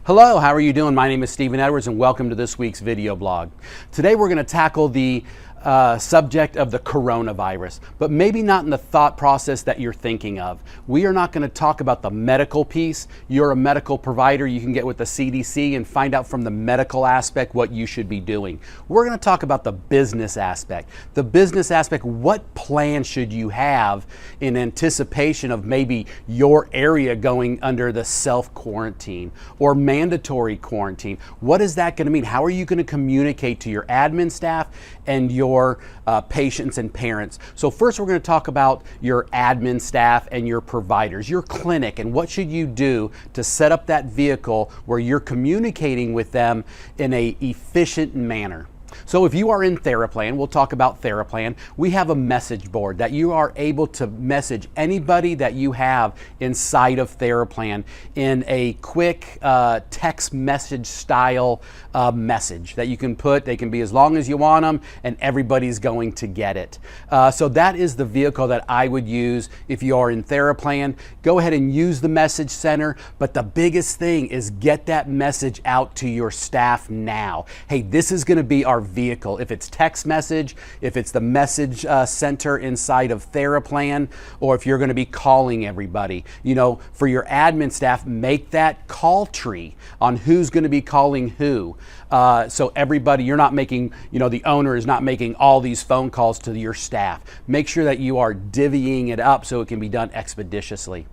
Hello, how are you doing? My name is Stephen Edwards and welcome to this week's video blog. Today we're going to tackle the subject of the coronavirus, but maybe not in the thought process that you're thinking of. We are not going to talk about the medical piece. You're a medical provider. You can get with the CDC and find out from the medical aspect what you should be doing. We're going to talk about the business aspect. The business aspect, what plan should you have in anticipation of maybe your area going under the self-quarantine or mandatory quarantine? What is that going to mean? How are you going to communicate to your admin staff and your patients and parents? So first we're going to talk about your admin staff and your providers, your clinic, and what should you do to set up that vehicle where you're communicating with them in an efficient manner. So if you are in Theraplan, we'll talk about Theraplan, we have a message board that you are able to message anybody that you have inside of Theraplan in a quick text message style message that you can put. They can be as long as you want them and everybody's going to get it. So that is the vehicle that I would use if you are in Theraplan. Go ahead and use the message center, but the biggest thing is get that message out to your staff now. Hey, this is going to be our vehicle. If it's text message, if it's the message center inside of Theraplan, or if you're going to be calling everybody, you know, for your admin staff, make that call tree on who's going to be calling who. So everybody, you're not making, you know, the owner is not making all these phone calls to your staff. Make sure that you are divvying it up so it can be done expeditiously.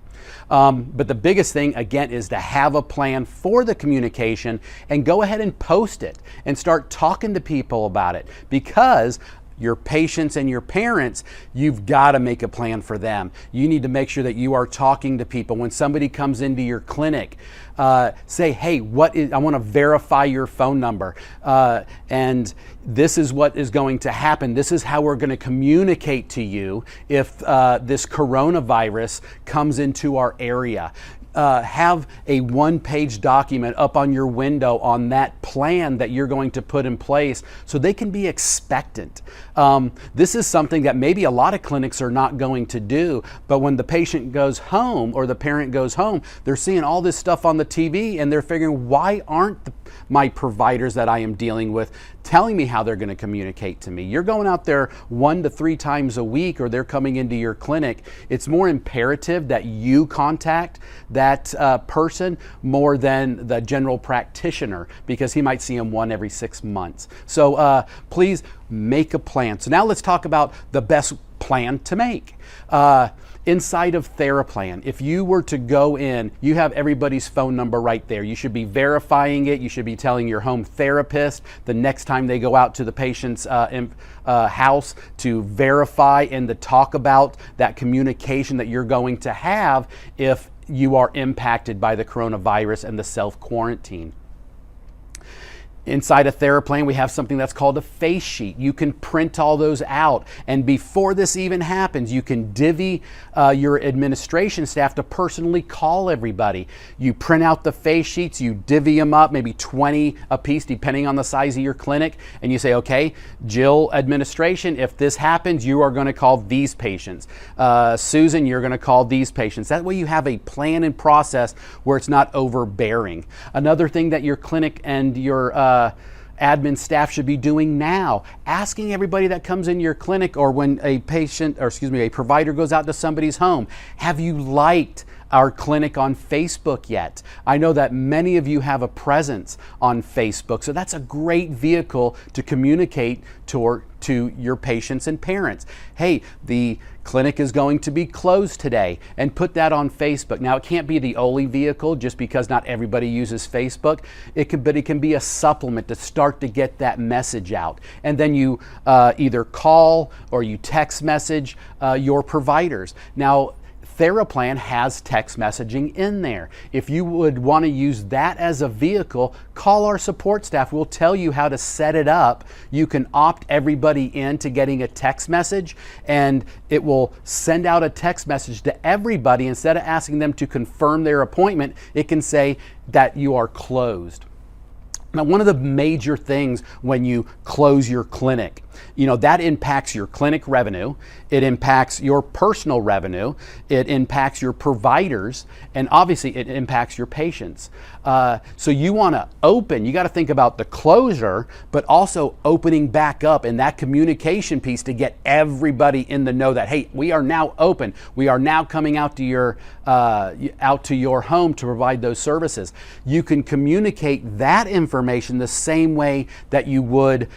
But the biggest thing, again, is to have a plan for the communication and go ahead and post it and start talking to people about it, because your patients and your parents, you've got to make a plan for them. You need to make sure that you are talking to people. When somebody comes into your clinic, say, hey, I want to verify your phone number. And this is what is going to happen. This is how we're going to communicate to you if this coronavirus comes into our area. Have a one-page document up on your window on that plan that you're going to put in place so they can be expectant. This is something that maybe a lot of clinics are not going to do, but when the patient goes home or the parent goes home, they're seeing all this stuff on the TV and they're figuring, why aren't my providers that I am dealing with telling me how they're going to communicate to me? You're going out there 1 to 3 times a week, or they're coming into your clinic. It's more imperative that you contact that person more than the general practitioner, because he might see them 1 every 6 months. So please make a plan. So now let's talk about the best plan to make. Inside of Theraplan, if you were to go in, you have everybody's phone number right there. You should be verifying it. You should be telling your home therapist the next time they go out to the patient's house to verify and to talk about that communication that you're going to have if you are impacted by the coronavirus and the self-quarantine. Inside of Theraplan, we have something that's called a face sheet. You can print all those out, and before this even happens, you can divvy your administration staff to personally call everybody. You print out the face sheets, you divvy them up, maybe 20 a piece depending on the size of your clinic, and you say, okay, Jill administration, if this happens, you are going to call these patients. Susan, you're going to call these patients. That way you have a plan and process where it's not overbearing. Another thing that your clinic and your admin staff should be doing now, asking everybody that comes in your clinic, or when a provider goes out to somebody's home, have you liked our clinic on Facebook yet? I know that many of you have a presence on Facebook, so that's a great vehicle to communicate to your patients and parents. Hey, the clinic is going to be closed today, and put that on Facebook. Now, it can't be the only vehicle just because not everybody uses Facebook. But it can be a supplement to start to get that message out. And then you either call or you text message your providers. Now, Theraplan has text messaging in there. If you would want to use that as a vehicle, call our support staff. We'll tell you how to set it up. You can opt everybody into getting a text message, and it will send out a text message to everybody. Instead of asking them to confirm their appointment, it can say that you are closed. Now, one of the major things when you close your clinic that impacts your clinic revenue, it impacts your personal revenue, it impacts your providers, and obviously it impacts your patients. So you want to open, you got to think about the closure, but also opening back up and that communication piece to get everybody in the know that, hey, we are now open. We are now coming out to your home to provide those services. You can communicate that information the same way that you would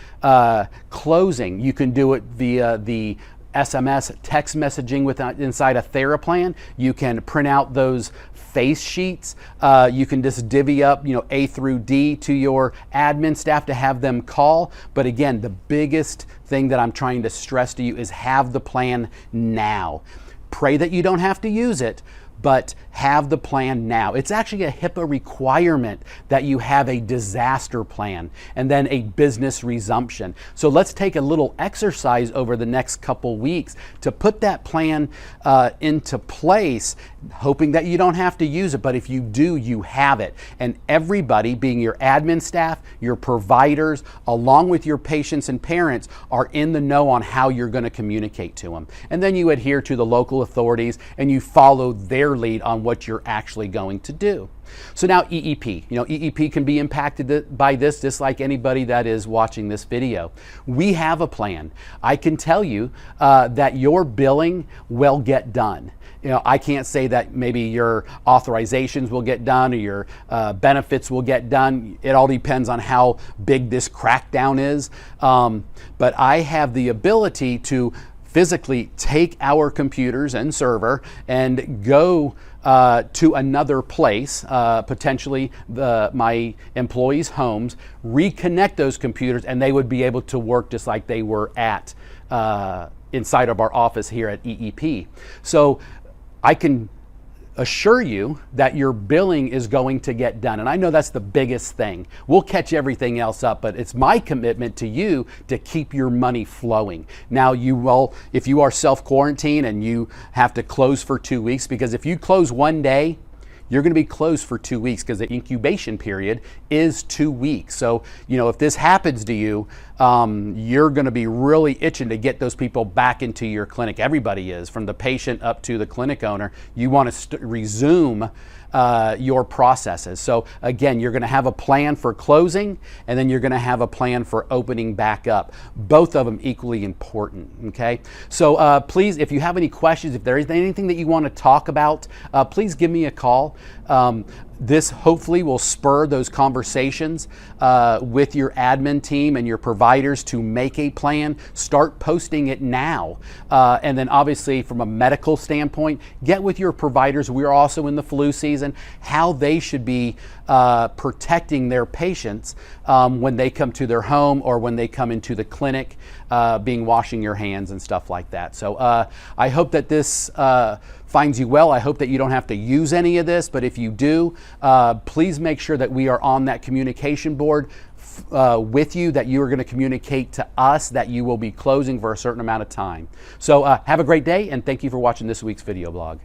closing. You can do it via the SMS text messaging inside a TheraPlan. You can print out those face sheets. You can just divvy up, A through D to your admin staff to have them call. But again, the biggest thing that I'm trying to stress to you is have the plan now. Pray that you don't have to use it, but have the plan now. It's actually a HIPAA requirement that you have a disaster plan and then a business resumption. So let's take a little exercise over the next couple weeks to put that plan into place, hoping that you don't have to use it, but if you do, you have it. And everybody, being your admin staff, your providers, along with your patients and parents, are in the know on how you're going to communicate to them. And then you adhere to the local authorities and you follow their lead on what you're actually going to do. So now EEP. EEP can be impacted by this just like anybody that is watching this video. We have a plan. I can tell you that your billing will get done. I can't say that maybe your authorizations will get done or your benefits will get done. It all depends on how big this crackdown is. But I have the ability to physically take our computers and server and go to another place, potentially my employees' homes, reconnect those computers, and they would be able to work just like they were at inside of our office here at EEP. So I can assure you that your billing is going to get done. And I know that's the biggest thing. We'll catch everything else up, but it's my commitment to you to keep your money flowing. Now if you are self-quarantined and you have to close for 2 weeks, because if you close one day, you're going to be closed for 2 weeks because the incubation period is 2 weeks. So, if this happens to you, you're going to be really itching to get those people back into your clinic. Everybody is, from the patient up to the clinic owner. You want to resume your processes. So again, you're going to have a plan for closing, and then you're going to have a plan for opening back up. Both of them equally important. Okay. So please, if you have any questions, if there is anything that you want to talk about, please give me a call. This hopefully will spur those conversations with your admin team and your providers to make a plan. Start posting it now. And then obviously from a medical standpoint, get with your providers. We're also in the flu season, how they should be protecting their patients when they come to their home or when they come into the clinic, being washing your hands and stuff like that. So I hope that this finds you well. I hope that you don't have to use any of this, but if you do, please make sure that we are on that communication board with you, that you are going to communicate to us that you will be closing for a certain amount of time. So have a great day, and thank you for watching this week's video blog.